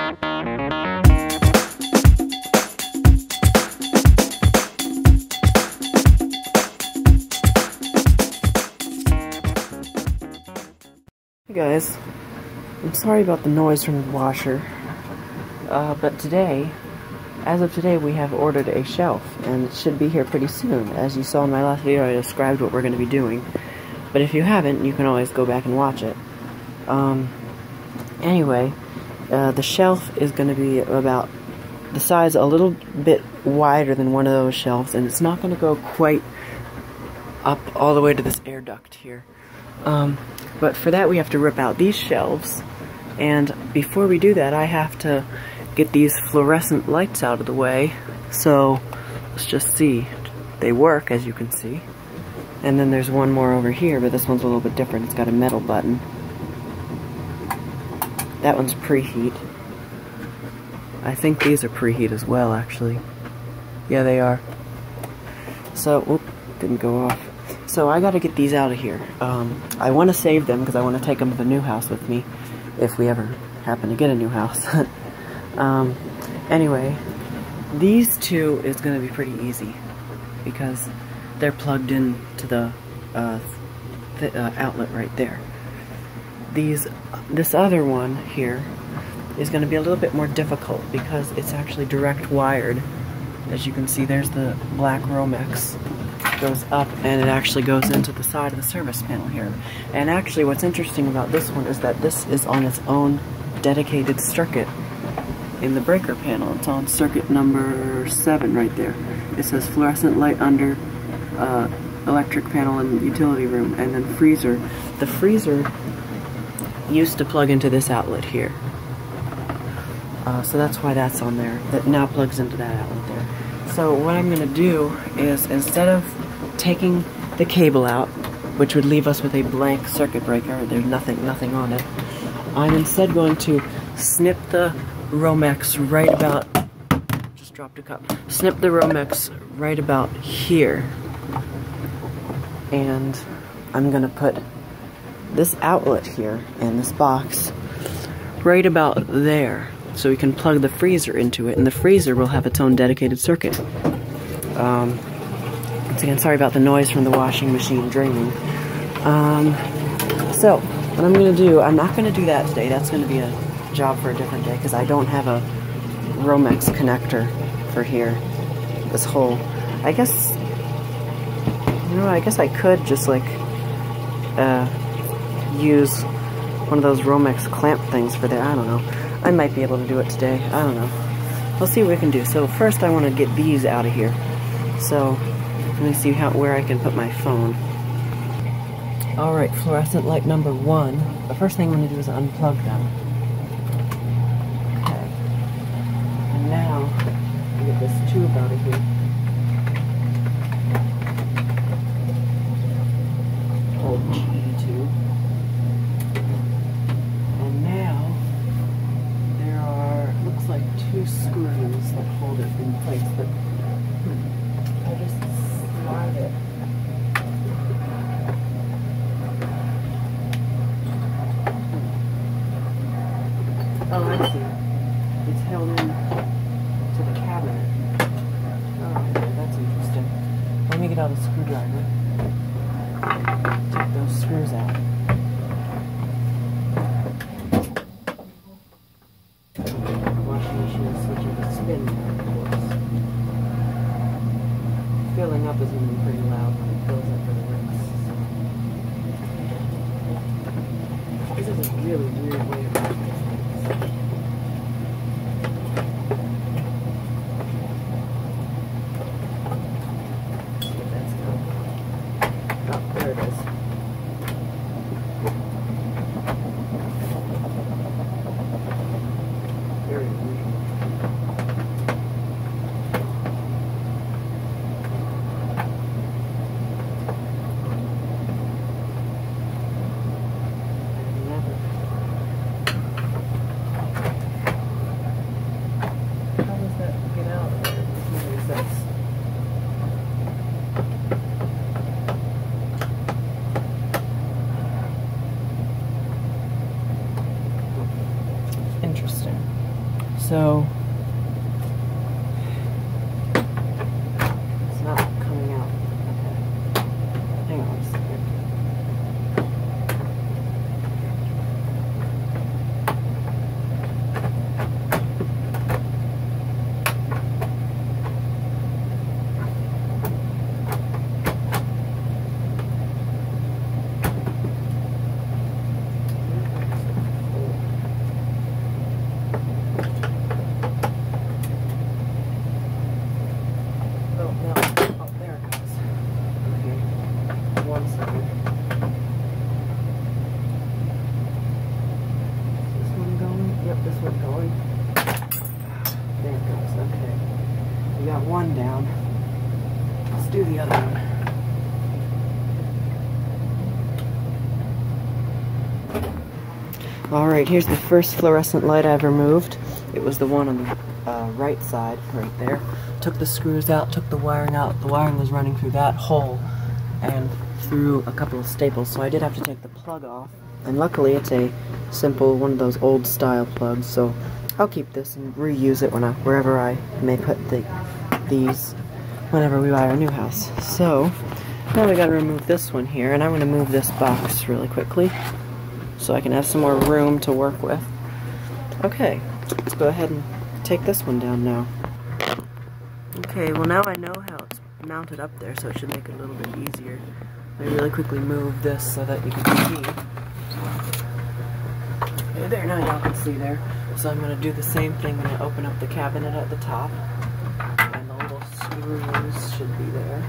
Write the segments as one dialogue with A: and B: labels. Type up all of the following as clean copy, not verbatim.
A: Hey guys, I'm sorry about the noise from the washer, but today, as of today, we have ordered a shelf, and it should be here pretty soon. As you saw in my last video, I described what we're going to be doing, but if you haven't, you can always go back and watch it. Anyway, the shelf is going to be about the size a little bit wider than one of those shelves, and it's not going to go quite up all the way to this air duct here. But for that we have to rip out these shelves, and before we do that I have to get these fluorescent lights out of the way. So let's just see. They work, as you can see. And then there's one more over here, but this one's a little bit different. It's got a metal button. That one's preheat. I think these are preheat as well, actually. Yeah, they are. So, oop, didn't go off. So I gotta get these out of here. I want to save them because I want to take them to the new house with me if we ever happen to get a new house. Anyway, these two is going to be pretty easy because they're plugged in to the outlet right there. This other one here is going to be a little bit more difficult because it's actually direct wired. As you can see, there's the black Romex. Goes up and it actually goes into the side of the service panel here. And actually what's interesting about this one is that this is on its own dedicated circuit in the breaker panel. It's on circuit number 7 right there. It says fluorescent light under electric panel in utility room, and then freezer. The freezer used to plug into this outlet here. So that's why that's on there. That now plugs into that outlet there. So what I'm going to do is, instead of taking the cable out, which would leave us with a blank circuit breaker, there's nothing on it, I'm instead going to snip the Romex right about, just dropped a cup, snip the Romex right about here, and I'm going to put this outlet here and this box right about there, so we can plug the freezer into it, and the freezer will have its own dedicated circuit. Once again, sorry about the noise from the washing machine draining. So, what I'm going to do, I'm not going to do that today. That's going to be a job for a different day, because I don't have a Romex connector for here. This whole, I guess, you know, I guess I could just, like, use one of those Romex clamp things for there. I don't know. I might be able to do it today. I don't know. We'll see what we can do. So first I want to get these out of here. So let me see where I can put my phone. Alright, fluorescent light number 1. The first thing I'm going to do is unplug them. Okay. And now, I get this tube out of here. Old GE tube. And now, there are, looks like 2 screws that hold it in place, but I just slide it. Oh, I see. It's held in to the cabinet. Oh, that's interesting. Let me get out a screwdriver. Take those screws out. Washing machine is switching to spin now, of course. Filling up is going to be pretty loud when it fills up for the rinse. This is a really weird way of doing things. Let's go. Oh, there it is. Very unusual. So it's not coming out. Okay. Hang on a second. One down. Let's do the other one. Alright, here's the first fluorescent light I've removed. It was the one on the right side, right there. Took the screws out, took the wiring out. The wiring was running through that hole and through a couple of staples, so I did have to take the plug off. And luckily it's a simple, one of those old style plugs, so I'll keep this and reuse it wherever I may put these whenever we buy our new house. So now we gotta remove this one here, and I'm gonna move this box really quickly so I can have some more room to work with. Okay, let's go ahead and take this one down now. Okay, well now I know how it's mounted up there, so it should make it a little bit easier. Let me really quickly move this so that you can see. Okay, there, now y'all can see there. So I'm going to do the same thing when I open up the cabinet at the top. And the little screws should be there.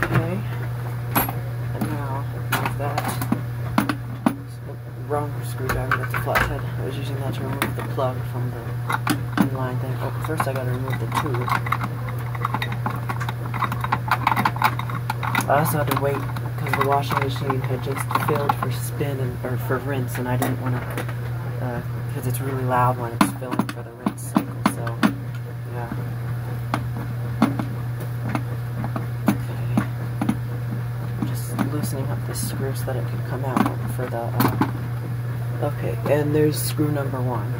A: Okay. And now, with that. Wrong screwdriver, that's a flathead. I was using that to remove the plug from the inline thing. Oh, first I got to remove the tube. I also had to wait because the washing machine had just filled for spin or for rinse, and I didn't want to, because it's really loud when it's filling for the rinse cycle, so, yeah. Okay. I'm just loosening up this screw so that it can come out for the, okay, and there's screw number 1.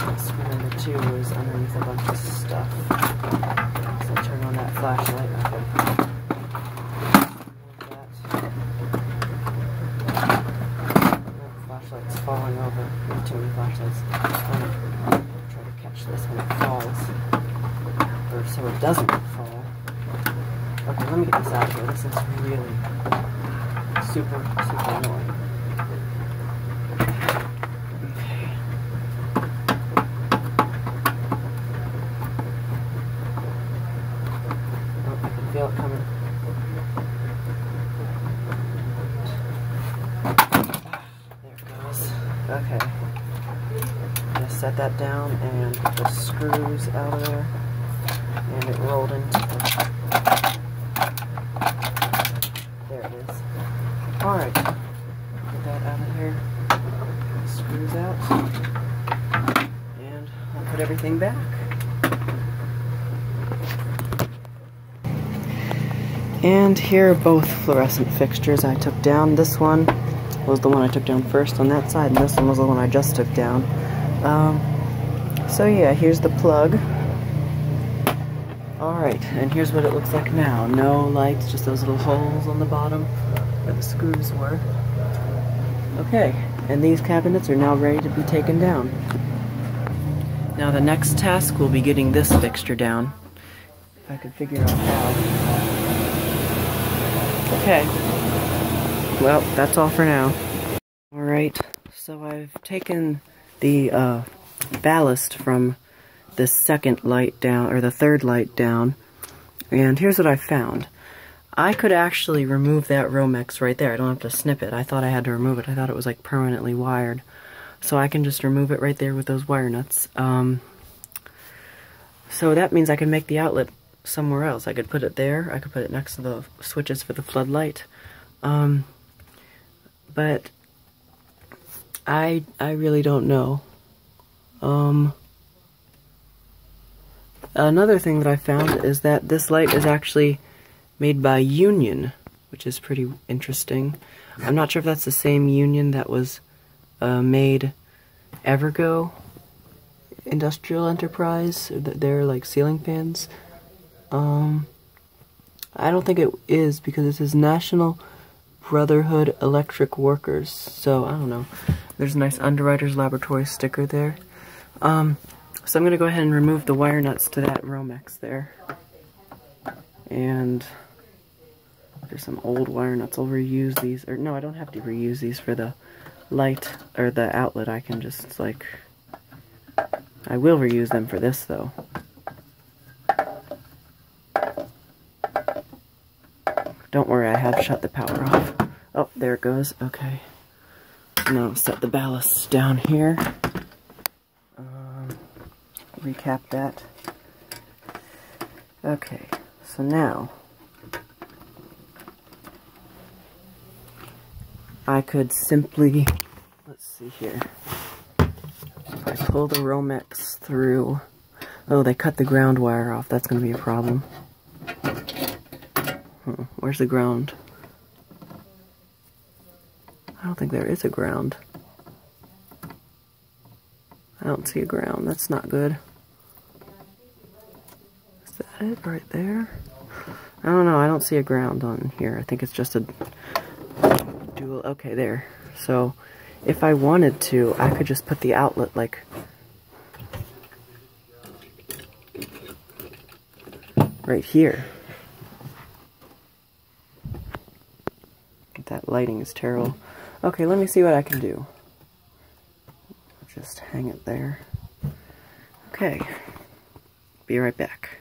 A: And screw number 2 is underneath a bunch of stuff. So turn on that flashlight, okay. Flashlight's falling over. Not too many flashlights. I'm gonna try to catch this when it falls. Or so it doesn't fall. Okay, let me get this out of here. This is really super annoying. Okay. Oh, I can feel it coming. Okay, just set that down and put the screws out of there, and it rolled into the, there it is. Alright, get that out of here, the screws out, and I'll put everything back. And here are both fluorescent fixtures I took down. This one was the one I took down first on that side, and this one was the one I just took down. So yeah, here's the plug. Alright, and here's what it looks like now. No lights, just those little holes on the bottom where the screws were. Okay, and these cabinets are now ready to be taken down. Now the next task will be getting this fixture down. If I could figure out how. Okay. Well, that's all for now. Alright, so I've taken the ballast from the second light down, or the third light down, and here's what I found. I could actually remove that Romex right there. I don't have to snip it. I thought I had to remove it. I thought it was like permanently wired. So I can just remove it right there with those wire nuts. So that means I can make the outlet somewhere else. I could put it there. I could put it next to the switches for the floodlight. But I really don't know. Another thing that I found is that this light is actually made by Union, which is pretty interesting. I'm not sure if that's the same Union that was made Evergo industrial enterprise. They're like ceiling fans. I don't think it is because it says National Brotherhood Electric Workers. So I don't know. There's a nice Underwriters Laboratory sticker there. So I'm gonna go ahead and remove the wire nuts to that Romex there. And there's some old wire nuts. I'll reuse these, or no, I don't have to reuse these for the light or the outlet. I can just like, I will reuse them for this though. Don't worry, I have shut the power off. Oh, there it goes. Okay. Now set the ballast down here. Recap that. Okay, so now I could simply, let's see here. If I pull the Romex through, oh, they cut the ground wire off. That's going to be a problem. Where's the ground? I don't think there is a ground. I don't see a ground. That's not good. Is that it right there? I don't know. I don't see a ground on here. I think it's just a dual. Okay, there. So if I wanted to, I could just put the outlet like right here. That lighting is terrible. Okay, let me see what I can do. Just hang it there. Okay. Be right back.